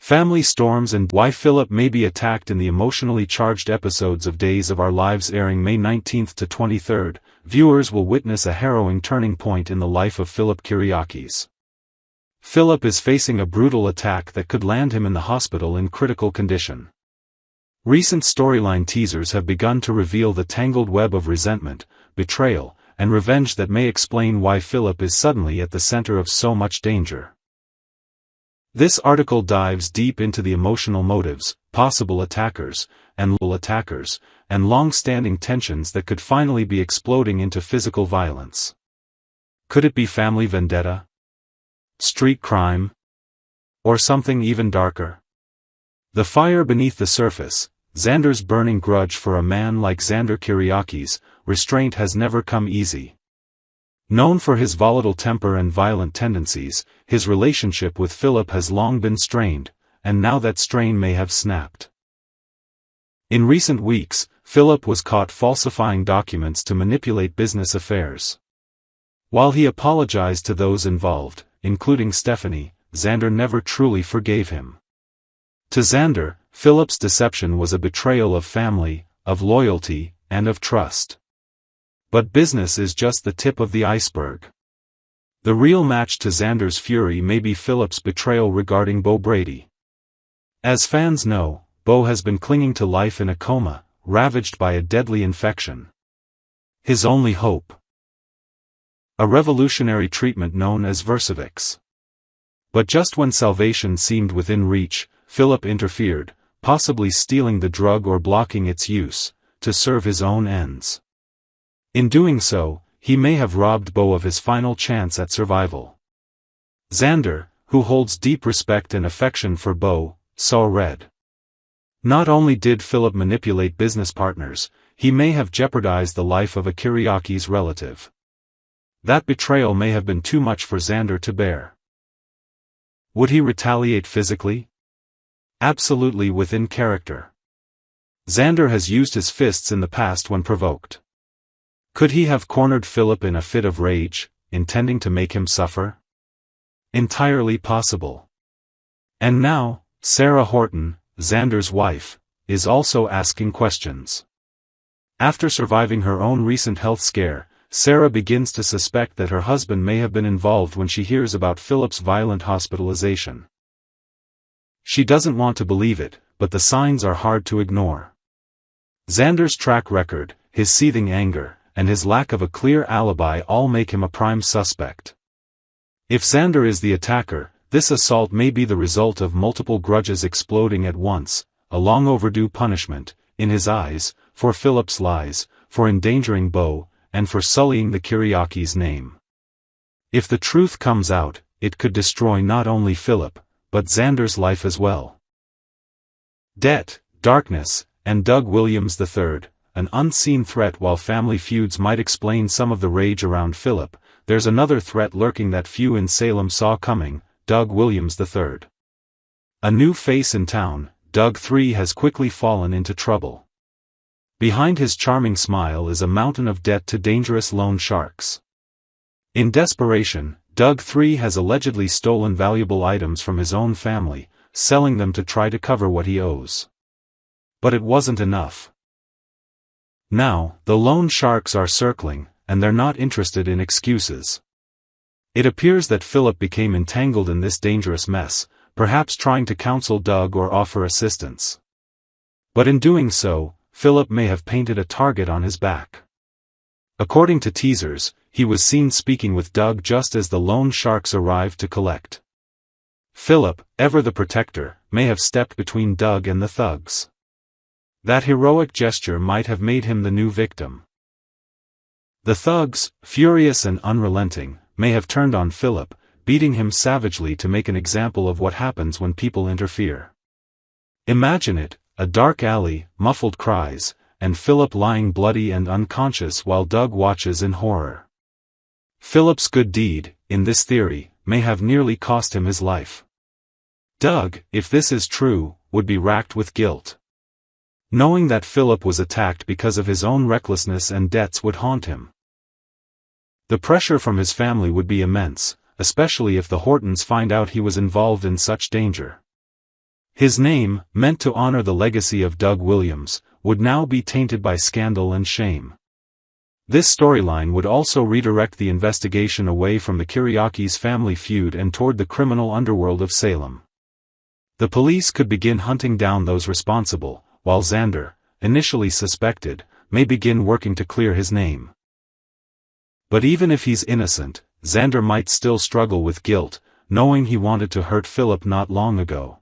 Family storms and why Philip may be attacked in the emotionally charged episodes of Days of Our Lives airing May 19 to 23. Viewers will witness a harrowing turning point in the life of Philip Kyriakis. Philip is facing a brutal attack that could land him in the hospital in critical condition. Recent storyline teasers have begun to reveal the tangled web of resentment, betrayal, and revenge that may explain why Philip is suddenly at the center of so much danger. This article dives deep into the emotional motives, possible attackers, and long-standing tensions that could finally be exploding into physical violence. Could it be family vendetta? Street crime? Or something even darker? The fire beneath the surface, Xander's burning grudge for a man like Xander Kyriakis, restraint has never come easy. Known for his volatile temper and violent tendencies, his relationship with Philip has long been strained, and now that strain may have snapped. In recent weeks, Philip was caught falsifying documents to manipulate business affairs. While he apologized to those involved, including Stephanie, Xander never truly forgave him. To Xander, Philip's deception was a betrayal of family, of loyalty, and of trust. But business is just the tip of the iceberg. The real match to Xander's fury may be Philip's betrayal regarding Brady. As fans know, Bo has been clinging to life in a coma, ravaged by a deadly infection. His only hope? A revolutionary treatment known as Versavix. But just when salvation seemed within reach, Philip interfered, possibly stealing the drug or blocking its use, to serve his own ends. In doing so, he may have robbed Bo of his final chance at survival. Xander, who holds deep respect and affection for Bo, saw red. Not only did Philip manipulate business partners, he may have jeopardized the life of a Kyriakis relative. That betrayal may have been too much for Xander to bear. Would he retaliate physically? Absolutely within character. Xander has used his fists in the past when provoked. Could he have cornered Philip in a fit of rage, intending to make him suffer? Entirely possible. And now, Sarah Horton, Xander's wife, is also asking questions. After surviving her own recent health scare, Sarah begins to suspect that her husband may have been involved when she hears about Philip's violent hospitalization. She doesn't want to believe it, but the signs are hard to ignore. Xander's track record, his seething anger, and his lack of a clear alibi all make him a prime suspect. If Xander is the attacker, this assault may be the result of multiple grudges exploding at once, a long overdue punishment, in his eyes, for Philip's lies, for endangering Bo, and for sullying the Kyriakis' name. If the truth comes out, it could destroy not only Philip, but Xander's life as well. Debt, darkness, and Doug Williams III. An unseen threat. While family feuds might explain some of the rage around Philip, there's another threat lurking that few in Salem saw coming: Doug Williams III. A new face in town, Doug III has quickly fallen into trouble. Behind his charming smile is a mountain of debt to dangerous loan sharks. In desperation, Doug III has allegedly stolen valuable items from his own family, selling them to try to cover what he owes. But it wasn't enough. Now, the loan sharks are circling, and they're not interested in excuses. It appears that Philip became entangled in this dangerous mess, perhaps trying to counsel Doug or offer assistance. But in doing so, Philip may have painted a target on his back. According to teasers, he was seen speaking with Doug just as the loan sharks arrived to collect. Philip, ever the protector, may have stepped between Doug and the thugs. That heroic gesture might have made him the new victim. The thugs, furious and unrelenting, may have turned on Philip, beating him savagely to make an example of what happens when people interfere. Imagine it, a dark alley, muffled cries, and Philip lying bloody and unconscious while Doug watches in horror. Philip's good deed, in this theory, may have nearly cost him his life. Doug, if this is true, would be racked with guilt. Knowing that Philip was attacked because of his own recklessness and debts would haunt him. The pressure from his family would be immense, especially if the Hortons find out he was involved in such danger. His name, meant to honor the legacy of Doug Williams, would now be tainted by scandal and shame. This storyline would also redirect the investigation away from the Kiriakis family feud and toward the criminal underworld of Salem. The police could begin hunting down those responsible, while Xander, initially suspected, may begin working to clear his name. But even if he's innocent, Xander might still struggle with guilt, knowing he wanted to hurt Philip not long ago.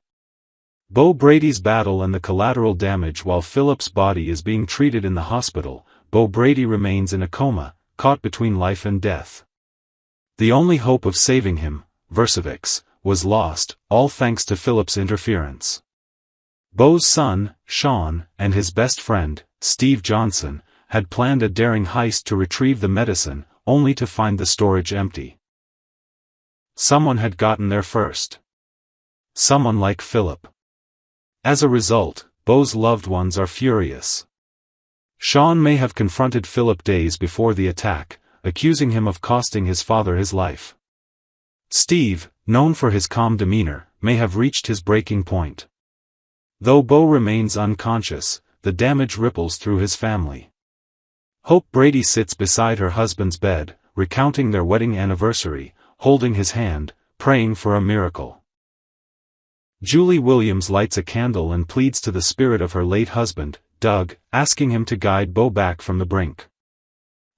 Bo Brady's battle and the collateral damage. While Philip's body is being treated in the hospital, Bo Brady remains in a coma, caught between life and death. The only hope of saving him, Versavix, was lost, all thanks to Philip's interference. Bo's son, Sean, and his best friend, Steve Johnson, had planned a daring heist to retrieve the medicine, only to find the storage empty. Someone had gotten there first. Someone like Philip. As a result, Bo's loved ones are furious. Sean may have confronted Philip days before the attack, accusing him of costing his father his life. Steve, known for his calm demeanor, may have reached his breaking point. Though Bo remains unconscious, the damage ripples through his family. Hope Brady sits beside her husband's bed, recounting their wedding anniversary, holding his hand, praying for a miracle. Julie Williams lights a candle and pleads to the spirit of her late husband, Doug, asking him to guide Bo back from the brink.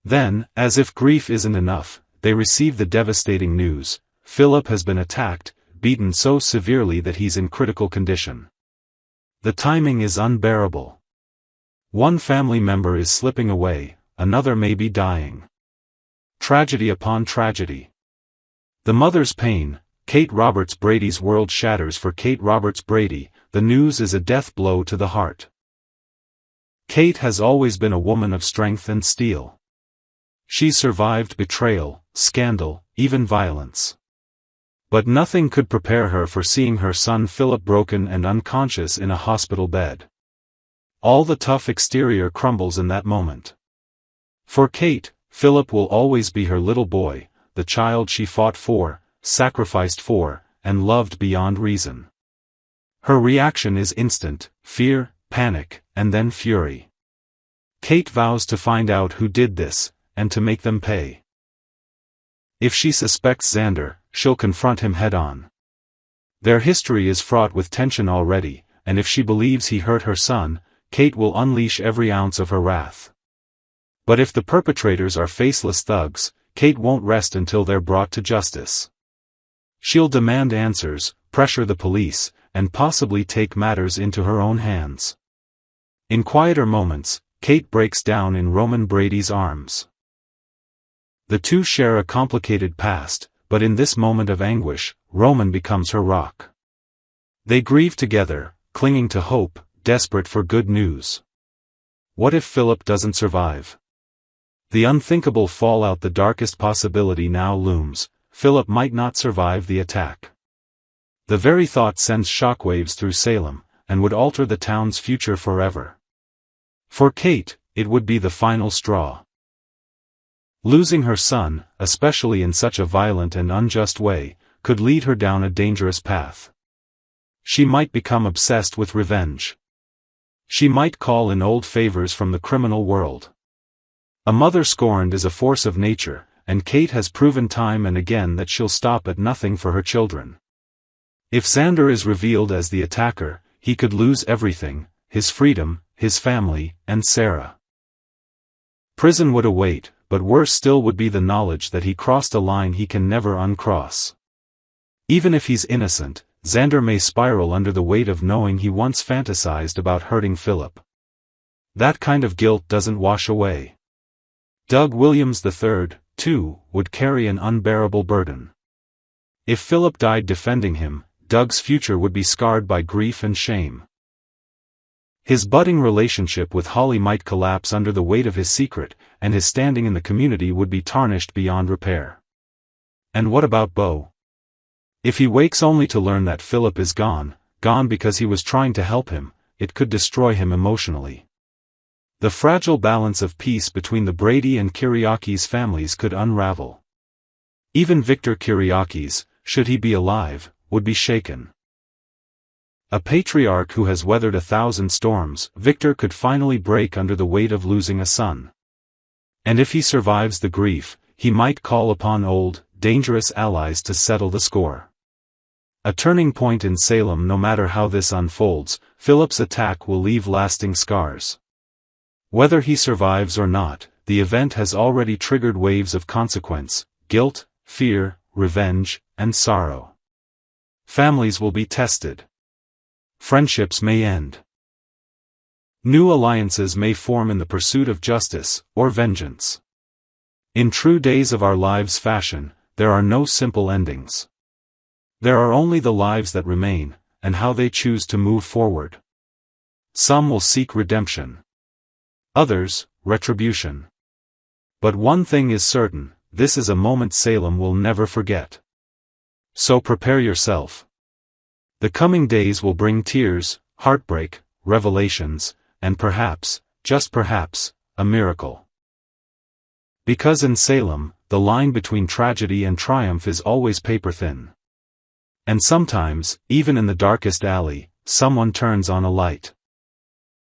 Then, as if grief isn't enough, they receive the devastating news: Philip has been attacked, beaten so severely that he's in critical condition. The timing is unbearable. One family member is slipping away, another may be dying. Tragedy upon tragedy. The mother's pain. Kate Roberts Brady's world shatters. For Kate Roberts Brady, the news is a death blow to the heart. Kate has always been a woman of strength and steel. She's survived betrayal, scandal, even violence. But nothing could prepare her for seeing her son Philip broken and unconscious in a hospital bed. All the tough exterior crumbles in that moment. For Kate, Philip will always be her little boy, the child she fought for, sacrificed for, and loved beyond reason. Her reaction is instant: fear, panic, and then fury. Kate vows to find out who did this, and to make them pay. If she suspects Xander, she'll confront him head-on. Their history is fraught with tension already, and if she believes he hurt her son, Kate will unleash every ounce of her wrath. But if the perpetrators are faceless thugs, Kate won't rest until they're brought to justice. She'll demand answers, pressure the police, and possibly take matters into her own hands. In quieter moments, Kate breaks down in Roman Brady's arms. The two share a complicated past, but in this moment of anguish, Roman becomes her rock. They grieve together, clinging to hope, desperate for good news. What if Philip doesn't survive? The unthinkable fallout. The darkest possibility now looms: Philip might not survive the attack. The very thought sends shockwaves through Salem, and would alter the town's future forever. For Kate, it would be the final straw. Losing her son, especially in such a violent and unjust way, could lead her down a dangerous path. She might become obsessed with revenge. She might call in old favors from the criminal world. A mother scorned is a force of nature, and Kate has proven time and again that she'll stop at nothing for her children. If Xander is revealed as the attacker, he could lose everything: his freedom, his family, and Sarah. Prison would await, but worse still would be the knowledge that he crossed a line he can never uncross. Even if he's innocent, Xander may spiral under the weight of knowing he once fantasized about hurting Philip. That kind of guilt doesn't wash away. Doug Williams III, too, would carry an unbearable burden. If Philip died defending him, Doug's future would be scarred by grief and shame. His budding relationship with Holly might collapse under the weight of his secret, and his standing in the community would be tarnished beyond repair. And what about Bo? If he wakes only to learn that Philip is gone because he was trying to help him, it could destroy him emotionally. The fragile balance of peace between the Brady and Kiriakis families could unravel. Even Victor Kiriakis, should he be alive, would be shaken. A patriarch who has weathered 1,000 storms, Victor could finally break under the weight of losing a son. And if he survives the grief, he might call upon old, dangerous allies to settle the score. A turning point in Salem. No matter how this unfolds, Phillips' attack will leave lasting scars. Whether he survives or not, the event has already triggered waves of consequence, guilt, fear, revenge, and sorrow. Families will be tested. Friendships may end. New alliances may form in the pursuit of justice, or vengeance. In true Days of Our Lives fashion, there are no simple endings. There are only the lives that remain, and how they choose to move forward. Some will seek redemption. Others, retribution. But one thing is certain, this is a moment Salem will never forget. So prepare yourself. The coming days will bring tears, heartbreak, revelations, and perhaps, just perhaps, a miracle. Because in Salem, the line between tragedy and triumph is always paper-thin. And sometimes, even in the darkest alley, someone turns on a light.